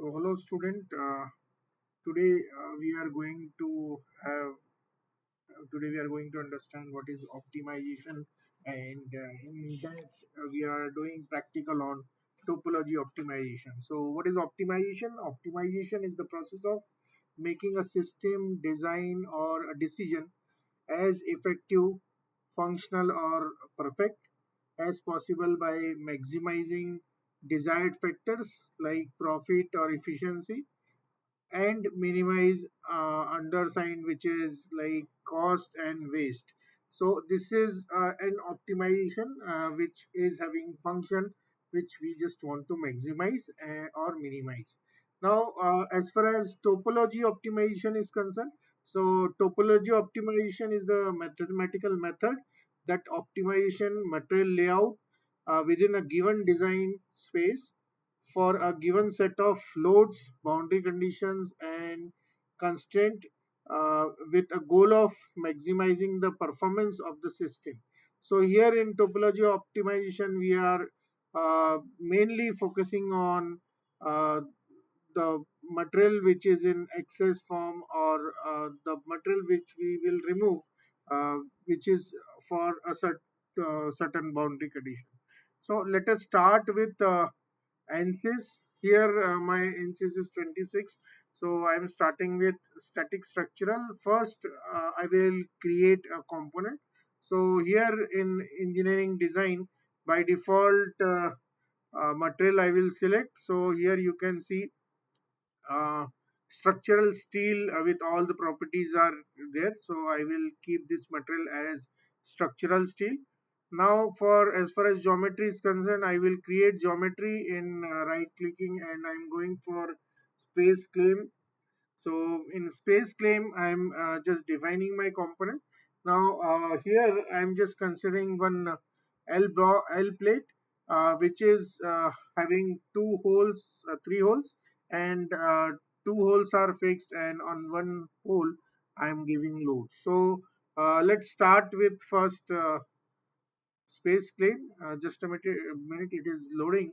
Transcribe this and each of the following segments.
So hello student. Today we are going to have today we are going to understand what is optimization, and in that we are doing practical on topology optimization. So what is optimization? Optimization is the process of making a system, design, or a decision as effective, functional, or perfect as possible by maximizing desired factors like profit or efficiency, and minimize undersigned, which is like cost and waste. So this is an optimization which is having function which we just want to maximize or minimize. Now as far as topology optimization is concerned, so topology optimization is a mathematical method that optimization material layout within a given design space for a given set of loads, boundary conditions, and constraint, with a goal of maximizing the performance of the system. So here in topology optimization, we are mainly focusing on the material which is in excess form, or the material which we will remove, which is for a certain boundary condition. So let us start with ANSYS. Here my ANSYS is 26. So I'm starting with static structural. First, I will create a component. So here in engineering design, by default, material I will select. So here you can see uh, structural steel with all the properties are there. So I will keep this material as structural steel. Now for as far as geometry is concerned, I will create geometry in right clicking, and I'm going for space claim. So in space claim, I'm just defining my component. Now here I'm just considering one L plate, which is having two holes, three holes, and two holes are fixed, and on one hole I'm giving load. So let's start with first space claim. Just a minute, it is loading.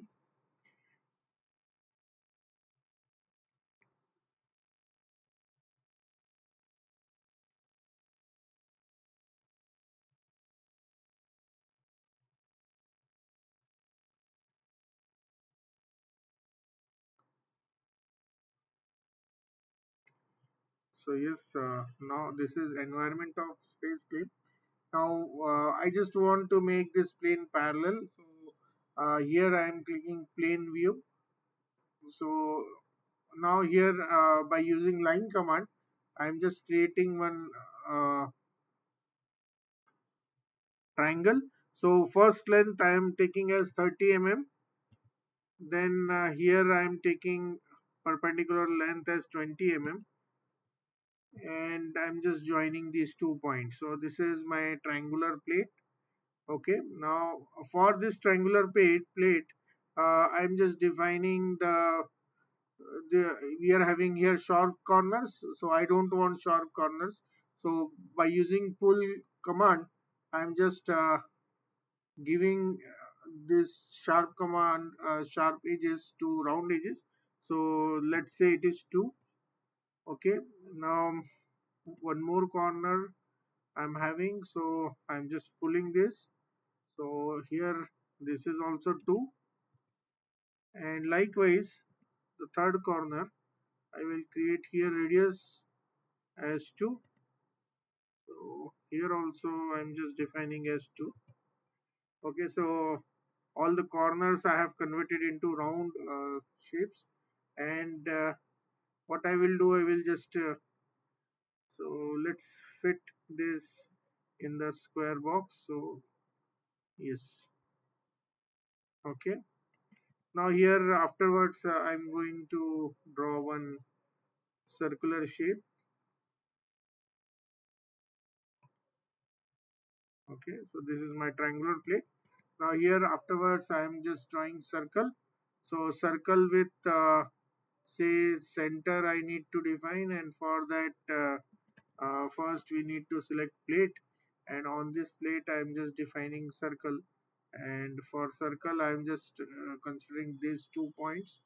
So yes, now this is environment of space claim. Now I just want to make this plane parallel. So here I am clicking plane view. So now here by using line command, I am just creating one uh, triangle. So first length I am taking as 30 mm. Then here I am taking perpendicular length as 20 mm, and I'm just joining these 2 points. So this is my triangular plate. Okay, now for this triangular plate, I'm just defining the we are having here sharp corners, so I don't want sharp corners. So by using pull command, I'm just giving this sharp command sharp edges to round edges. So let's say it is 2. Okay, now one more corner I'm having, so I'm just pulling this. So here this is also 2, and likewise the third corner I will create here radius as 2. So here also I'm just defining as 2. Okay, so all the corners I have converted into round shapes, and what I will do, I will just so let's fit this in the square box. So yes, okay. Now here afterwards I'm going to draw one circular shape. Okay, so this is my triangular plate. Now here afterwards I am just drawing circle. So circle with say center I need to define, and for that first we need to select plate, and on this plate I am just defining circle, and for circle I am just considering these 2 points,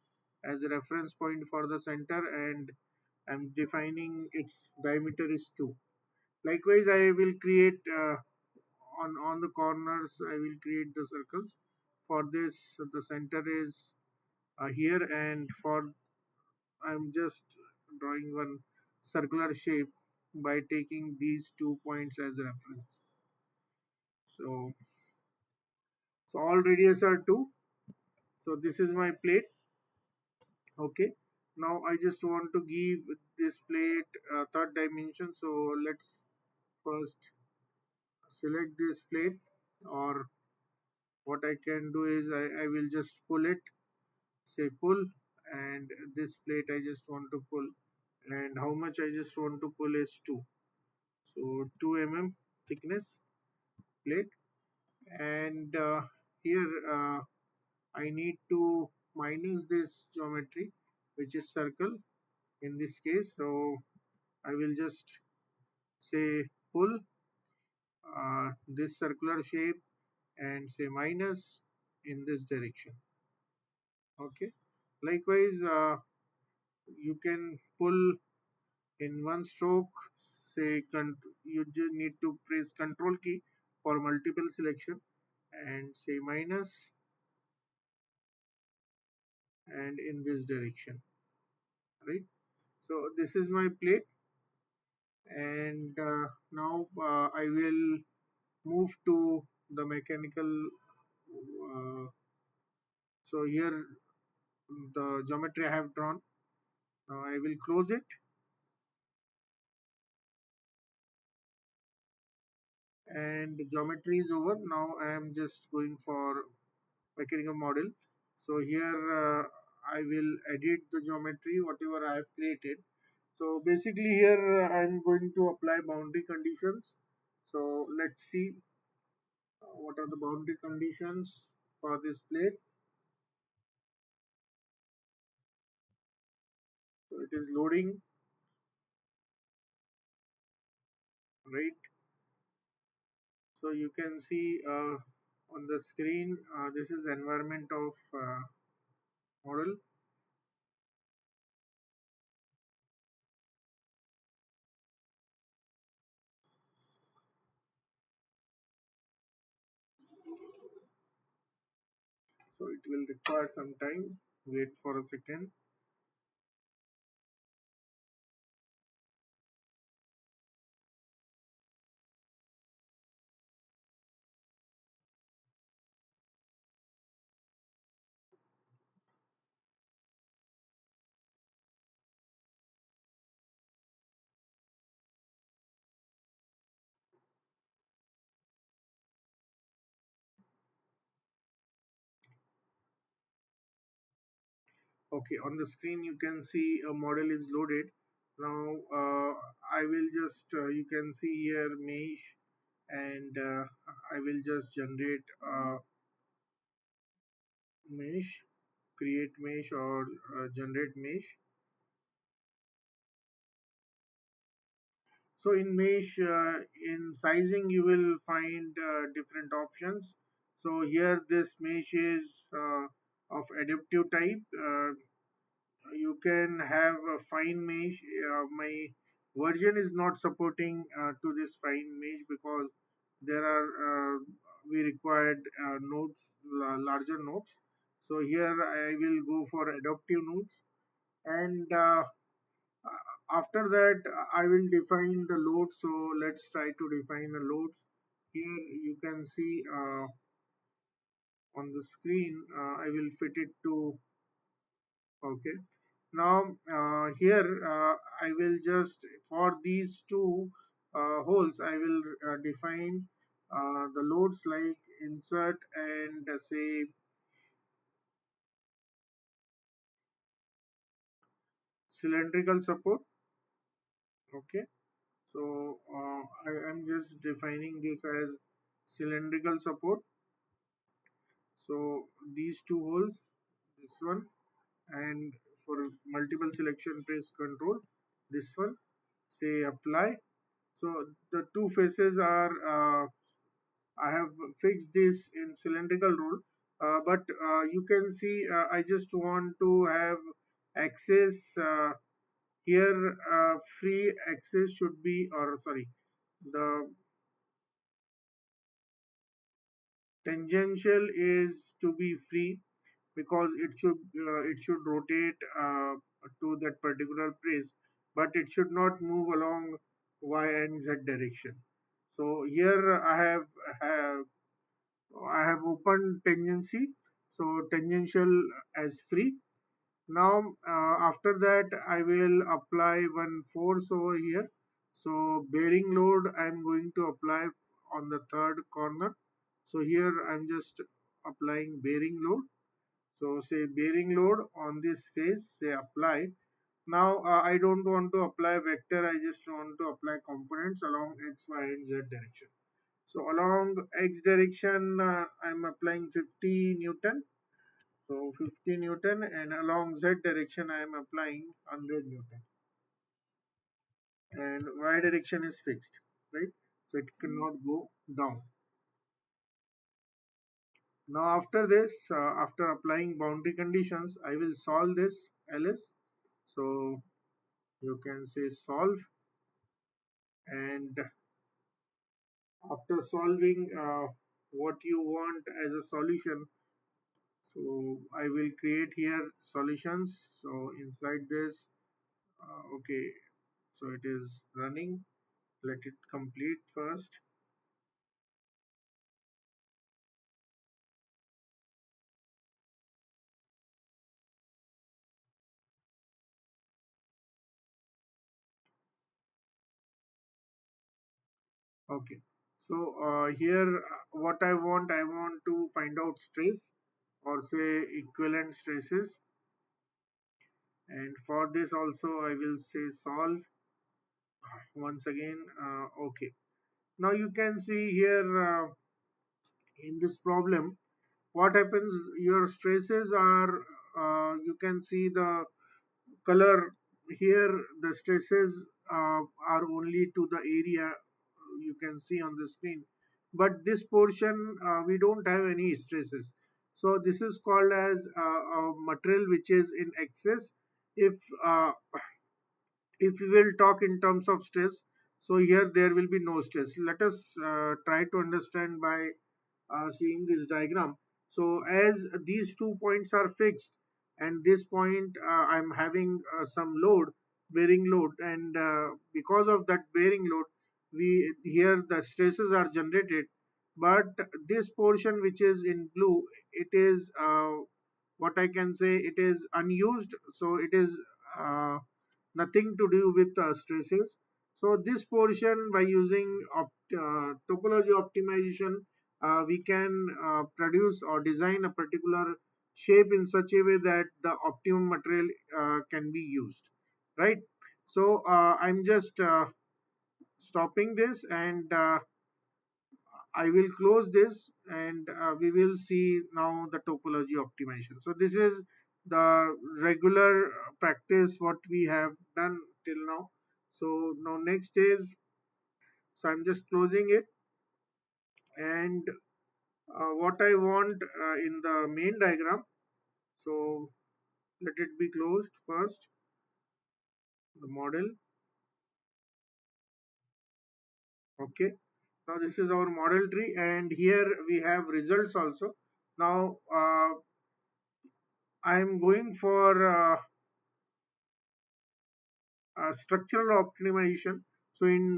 as a reference point for the center, and I'm defining its diameter is 2. Likewise, I will create on the corners, I will create the circles. For this, the center is here, and for I'm just drawing one circular shape by taking these 2 points as reference. So, so all radius are 2. So this is my plate. Okay. Now I just want to give this plate a third dimension. So let's first select this plate, or what I can do is I will just pull it, say pull, and this plate I just want to pull, and how much I just want to pull is 2. So 2 mm thickness plate, and here I need to minus this geometry, which is circle in this case. So I will just say pull this circular shape and say minus in this direction. Okay. Likewise, you can pull in one stroke. Say you just need to press Control key for multiple selection and say minus and in this direction. Right. So this is my plate, and now I will move to the mechanical. So here the geometry I have drawn. Now I will close it, and the geometry is over. Now I am just going for mechanical model. So here I will edit the geometry whatever I have created. So basically here I am going to apply boundary conditions. So let's see what are the boundary conditions for this plate. So it is loading, right? So you can see on the screen this is environment of model. So it will require some time. Wait for a second. Okay, on the screen you can see a model is loaded. Now I will just you can see here mesh, and I will just generate a mesh, create mesh, or generate mesh. So in mesh, in sizing, you will find different options. So here this mesh is of adaptive type. You can have a fine mesh. My version is not supporting to this fine mesh because there are we required nodes, larger nodes. So here I will go for adaptive nodes, and after that I will define the load. So let's try to define a load. Here you can see on the screen I will fit it to. Okay. Now here I will just for these two holes I will define the loads like insert and say cylindrical support. Okay. So I am just defining this as cylindrical support. So these two holes, this one, and for multiple selection press Control, this one, say apply. So the two faces are I have fixed this in cylindrical rule. But you can see I just want to have access here. Free access should be, or sorry, the tangential is to be free, because it should rotate to that particular place, but it should not move along y and z direction. So here I have opened tangency, so tangential as free. Now after that I will apply one force over here. So bearing load I'm going to apply on the third corner. So here I'm just applying bearing load. So say bearing load on this face, say apply. Now I don't want to apply vector, I just want to apply components along x, y and z direction. So along x direction I'm applying 50 Newton. So 50 Newton, and along z direction I am applying 100 Newton, and y direction is fixed, right? So it cannot go down. Now after this, after applying boundary conditions, I will solve this ls. So you can say solve, and after solving what you want as a solution, so I will create here solutions. So inside this, okay, so it is running. Let it complete first. Okay. So here what I want to find out stress, or say equivalent stresses, and for this also I will say solve once again. Okay. Now you can see here in this problem what happens. Your stresses are, you can see the color here. The stresses are only to the area you can see on the screen, but this portion we don't have any stresses. So this is called as a material which is in excess. If uh, if we will talk in terms of stress, so here there will be no stress. Let us try to understand by seeing this diagram. So as these 2 points are fixed, and this point I'm having some load, bearing load, and because of that bearing load, we here the stresses are generated. But this portion which is in blue, it is what I can say, it is unused. So it is nothing to do with stresses. So this portion, by using topology optimization, we can produce or design a particular shape in such a way that the optimum material can be used, right? So I'm just stopping this, and I will close this, and we will see now the topology optimization. So this is the regular practice what we have done till now. So now next is, so I'm just closing it, and what I want in the main diagram. So let it be closed first, the model. Okay. Now this is our model tree, and here we have results also. Now I'm going for structural optimization. So in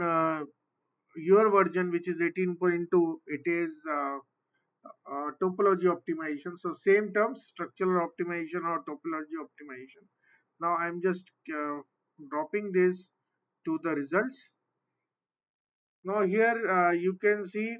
your version, which is 18.2, it is topology optimization. So same terms, structural optimization or topology optimization. Now I'm just dropping this to the results. Now here you can see,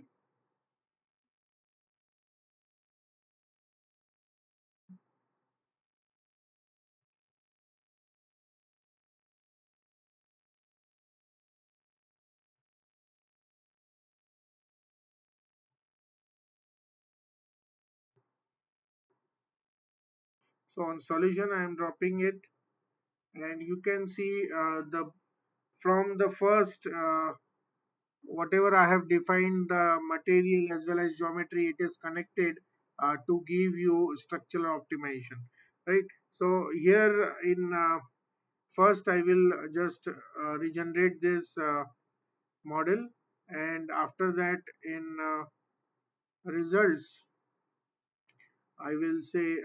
so on solution I am dropping it, and you can see the from the first whatever I have defined, the material as well as geometry, it is connected to give you structural optimization, right? So here in first I will just regenerate this model, and after that in results I will say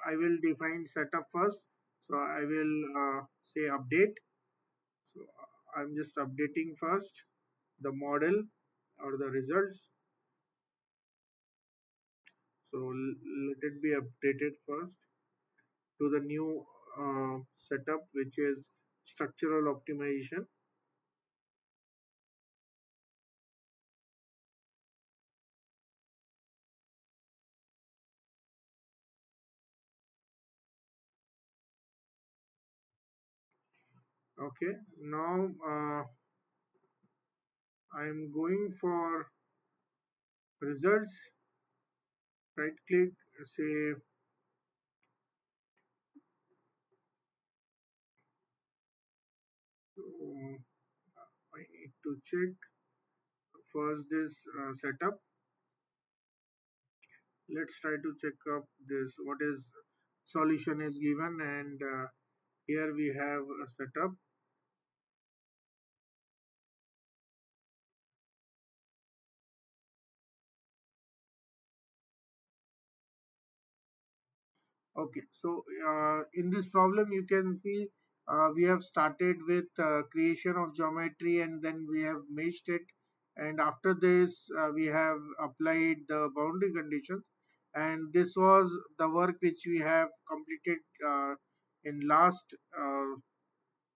I will define setup first. So I will say update. So I'm just updating first the model or the results. So let it be updated first to the new setup, which is structural optimization. Okay, now I'm going for results. Right click, say um, I need to check first this setup. Let's try to check up this what is solution is given, and here we have a setup. Okay, so in this problem you can see we have started with creation of geometry, and then we have meshed it, and after this we have applied the boundary conditions, and this was the work which we have completed in last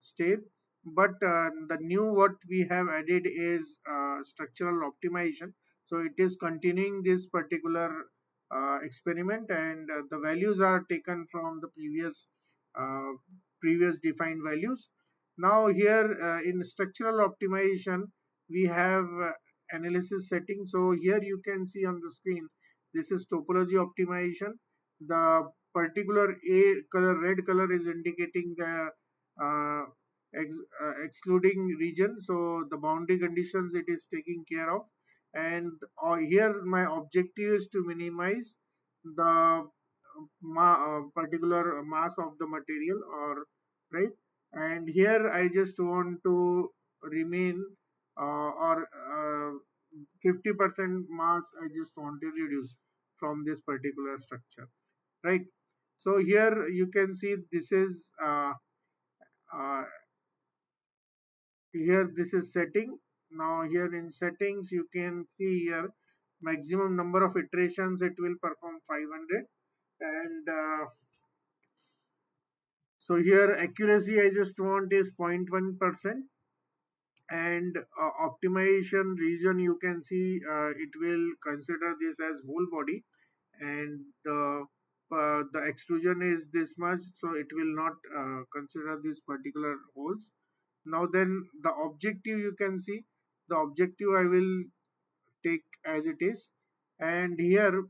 step. But the new what we have added is structural optimization. So it is continuing this particular experiment, and the values are taken from the uh, previous defined values. Now here in structural optimization we have analysis setting. So here you can see on the screen, this is topology optimization. The particular a color, red color, is indicating the uh, excluding region, so the boundary conditions it is taking care of. And here my objective is to minimize the particular mass of the material, or right. And here I just want to remain or 50% mass I just want to reduce from this particular structure, right? So here you can see this is uh, here this is setting. Now here in settings you can see here maximum number of iterations it will perform 500, and so here accuracy I just want is 0.1%, and optimization region you can see it will consider this as whole body, and the extrusion is this much, so it will not consider these particular holes. Now then the objective you can see, the objective I will take as it is, and here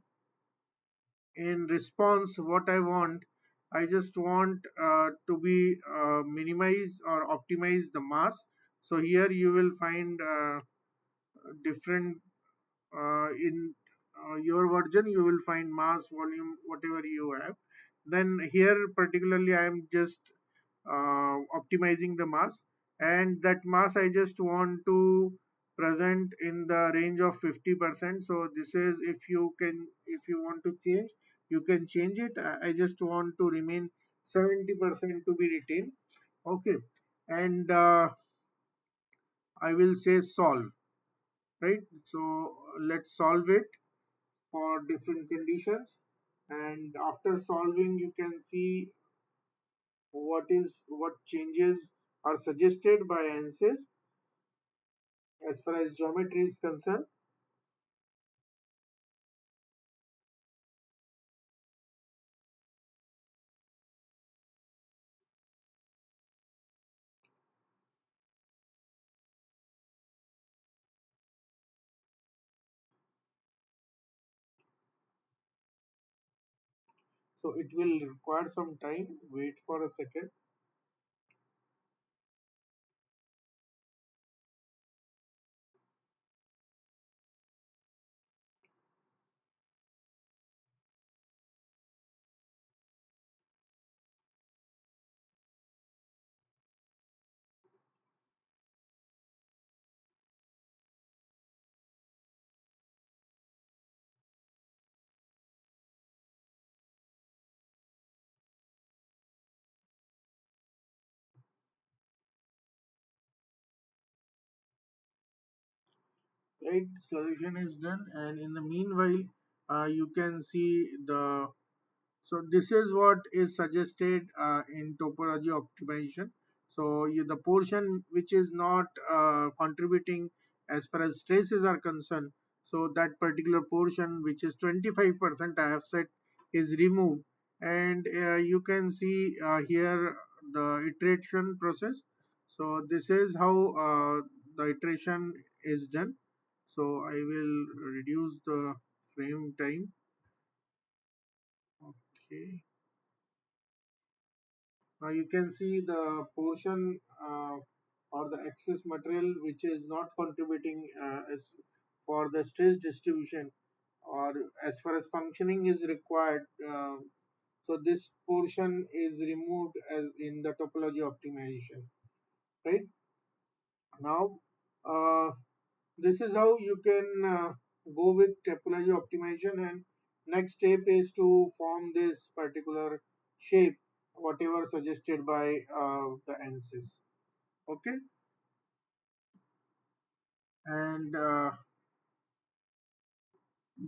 in response what I want, I just want to be minimize or optimize the mass. So here you will find different in your version you will find mass, volume, whatever you have. Then here particularly I am just optimizing the mass, and that mass I just want to present in the range of 50%. So this is, if you can, if you want to change, you can change it. I just want to remain 70% to be retained. Okay, and I will say solve, right? So let's solve it for different conditions, and after solving you can see what changes are suggested by ANSYS as far as geometry is concerned. So it will require some time. Wait for a second. right? Solution is done, and in the meanwhile, you can see the so this is what is suggested in topology optimization. So the portion which is not contributing as far as stresses are concerned, so that particular portion which is 25% I have said is removed, and you can see here the iteration process. So this is how the iteration is done. So I will reduce the frame time. Okay. Now you can see the portion or the excess material which is not contributing as for the stress distribution or as far as functioning is required. So this portion is removed as in the topology optimization. Right now, this is how you can go with topology optimization, and next step is to form this particular shape, whatever suggested by the ANSYS. Okay, and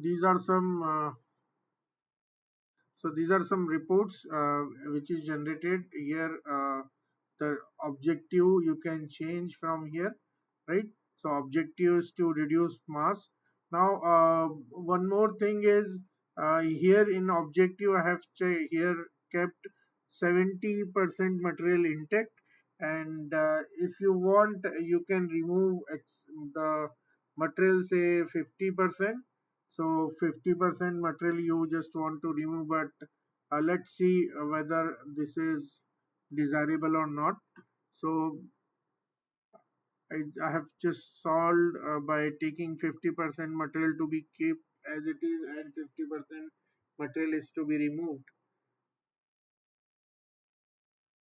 these are some so these are some reports which is generated here. The objective you can change from here, right? So objective is to reduce mass. Now one more thing is here in objective I have here kept 70% material intact, and if you want you can remove the material, say 50%. So 50% material you just want to remove, but let's see whether this is desirable or not. So I have just solved by taking 50% material to be kept as it is and 50% material is to be removed.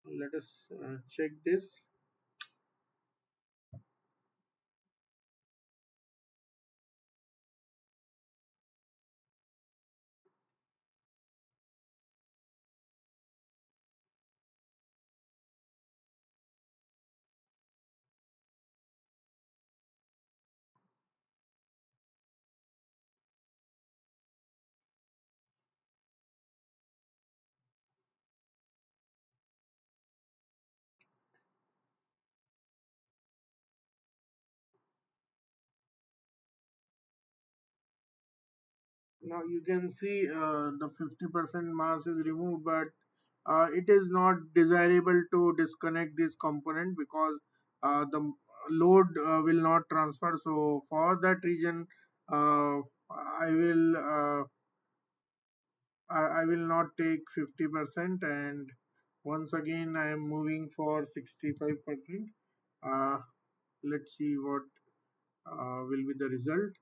Let us check this. Now you can see the 50% mass is removed, but it is not desirable to disconnect this component because the load will not transfer. So for that reason, I will I will not take 50%, and once again I am moving for 65%. Uh, let's see what will be the result.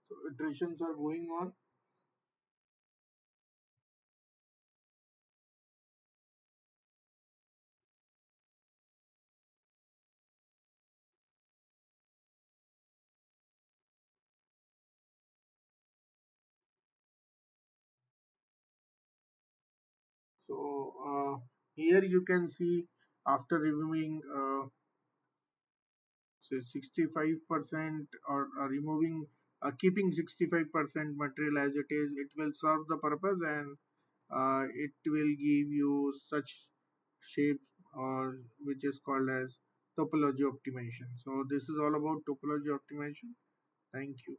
So iterations are going on. So here you can see after removing say 65% or removing keeping 65% material as it is, it will serve the purpose, and it will give you such shape or which is called as topology optimization. So this is all about topology optimization. Thank you.